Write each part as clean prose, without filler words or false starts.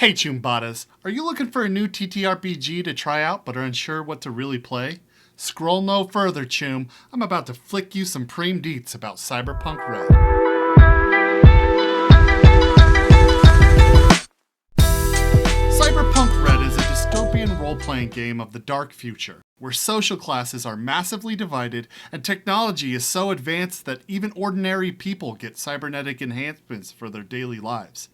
Hey Chumbatas, are you looking for a new TTRPG to try out but are unsure what to really play? Scroll no further, Chum. I'm about to flick you some preem deets about Cyberpunk RED. Cyberpunk RED is a dystopian role-playing game of the dark future, where social classes are massively divided and technology is so advanced that even ordinary people get cybernetic enhancements for their daily lives.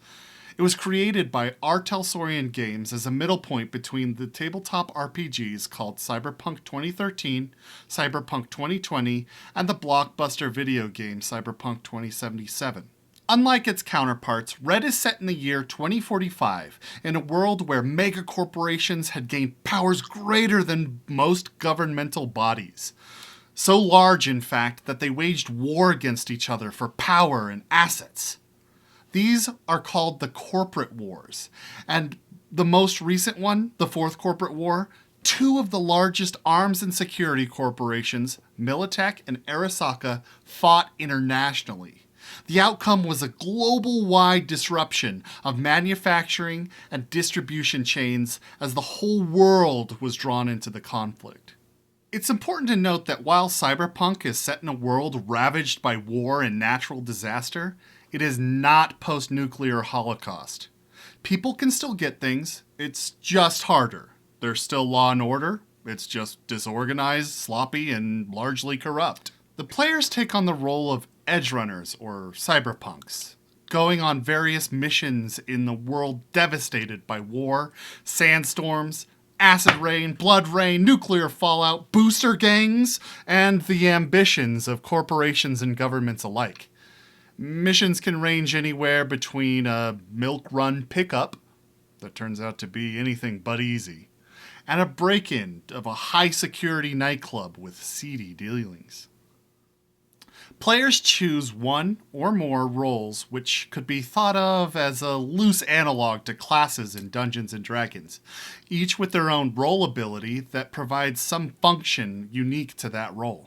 It was created by Talsorians Games as a middle point between the tabletop RPGs called Cyberpunk 2013, Cyberpunk 2020, and the blockbuster video game Cyberpunk 2077. Unlike its counterparts, RED is set in the year 2045, in a world where megacorporations had gained powers greater than most governmental bodies. So large, in fact, that they waged war against each other for power and assets. These are called the corporate wars, and the most recent one, the Fourth Corporate War, two of the largest arms and security corporations, Militech and Arasaka, fought internationally. The outcome was a global-wide disruption of manufacturing and distribution chains as the whole world was drawn into the conflict. It's important to note that while Cyberpunk is set in a world ravaged by war and natural disaster, it is not post-nuclear holocaust. People can still get things, it's just harder. There's still law and order, it's just disorganized, sloppy, and largely corrupt. The players take on the role of edge runners, or cyberpunks, going on various missions in the world devastated by war, sandstorms, acid rain, blood rain, nuclear fallout, booster gangs, and the ambitions of corporations and governments alike. Missions can range anywhere between a milk-run pickup, that turns out to be anything but easy, and a break-in of a high-security nightclub with seedy dealings. Players choose one or more roles which could be thought of as a loose analog to classes in Dungeons & Dragons, each with their own role ability that provides some function unique to that role.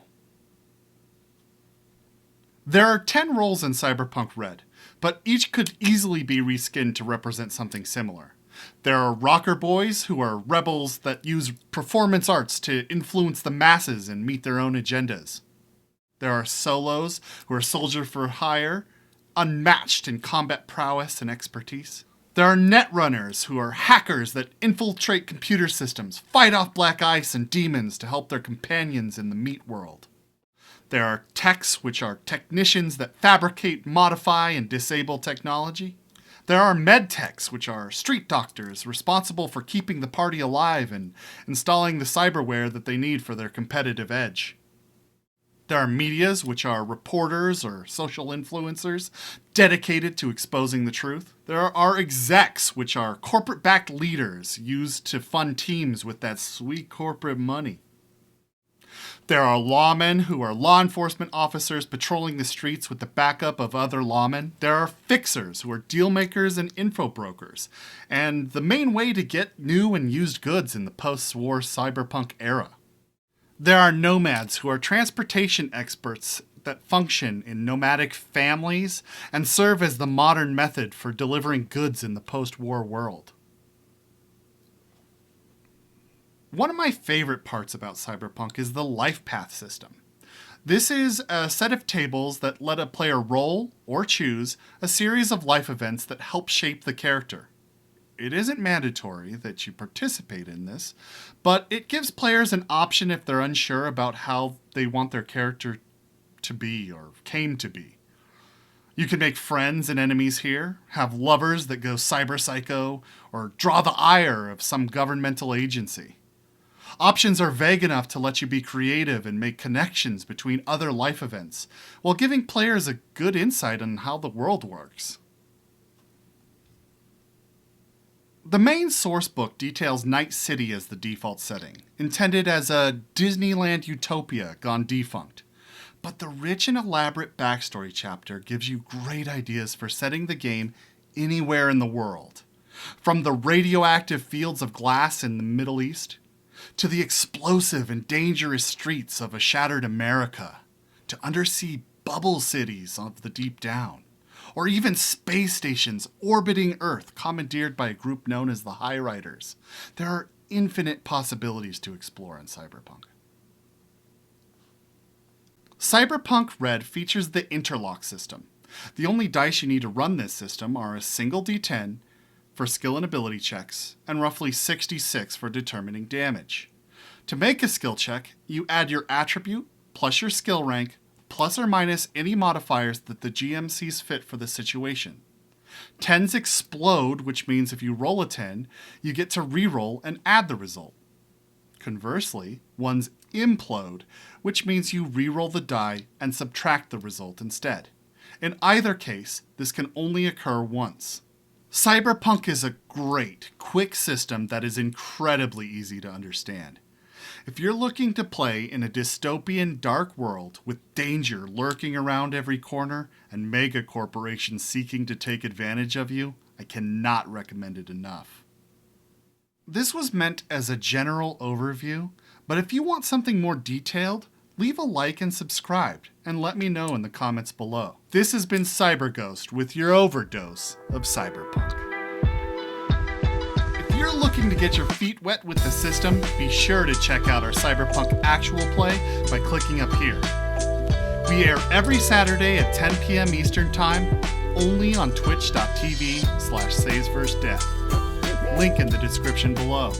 There are 10 roles in Cyberpunk RED, but each could easily be reskinned to represent something similar. There are rocker boys, who are rebels that use performance arts to influence the masses and meet their own agendas. There are solos, who are soldier for hire, unmatched in combat prowess and expertise. There are netrunners, who are hackers that infiltrate computer systems, fight off black ice and demons to help their companions in the meat world. There are techs, which are technicians that fabricate, modify, and disable technology. There are medtechs, which are street doctors responsible for keeping the party alive and installing the cyberware that they need for their competitive edge. There are medias, which are reporters or social influencers dedicated to exposing the truth. There are execs, which are corporate-backed leaders used to fund teams with that sweet corporate money. There are lawmen, who are law enforcement officers patrolling the streets with the backup of other lawmen. There are fixers, who are deal makers and info brokers, and the main way to get new and used goods in the post-war cyberpunk era. There are nomads, who are transportation experts that function in nomadic families and serve as the modern method for delivering goods in the post-war world. One of my favorite parts about Cyberpunk is the Lifepath system. This is a set of tables that let a player roll, or choose, a series of life events that help shape the character. It isn't mandatory that you participate in this, but it gives players an option if they're unsure about how they want their character to be or came to be. You can make friends and enemies here, have lovers that go cyber psycho, or draw the ire of some governmental agency. Options are vague enough to let you be creative and make connections between other life events, while giving players a good insight on how the world works. The main sourcebook details Night City as the default setting, intended as a Disneyland utopia gone defunct. But the rich and elaborate backstory chapter gives you great ideas for setting the game anywhere in the world. From the radioactive fields of glass in the Middle East, to the explosive and dangerous streets of a shattered America, to undersea bubble cities of the deep down, or even space stations orbiting Earth, commandeered by a group known as the High Riders. There are infinite possibilities to explore in Cyberpunk. Cyberpunk RED features the interlock system. The only dice you need to run this system are a single d10 for skill and ability checks, and roughly 66 for determining damage. To make a skill check, you add your attribute plus your skill rank, plus or minus any modifiers that the GM sees fit for the situation. 10s explode, which means if you roll a 10, you get to reroll and add the result. Conversely, 1s implode, which means you reroll the die and subtract the result instead. In either case, this can only occur once. Cyberpunk is a great, quick system that is incredibly easy to understand. If you're looking to play in a dystopian dark world with danger lurking around every corner and mega corporations seeking to take advantage of you, I cannot recommend it enough. This was meant as a general overview, but if you want something more detailed, leave a like and subscribe, and let me know in the comments below. This has been CyberGhost with your overdose of Cyberpunk. If you're looking to get your feet wet with the system, be sure to check out our Cyberpunk actual play by clicking up here. We air every Saturday at 10 p.m. Eastern Time, only on twitch.tv/saysversedeath. Link in the description below.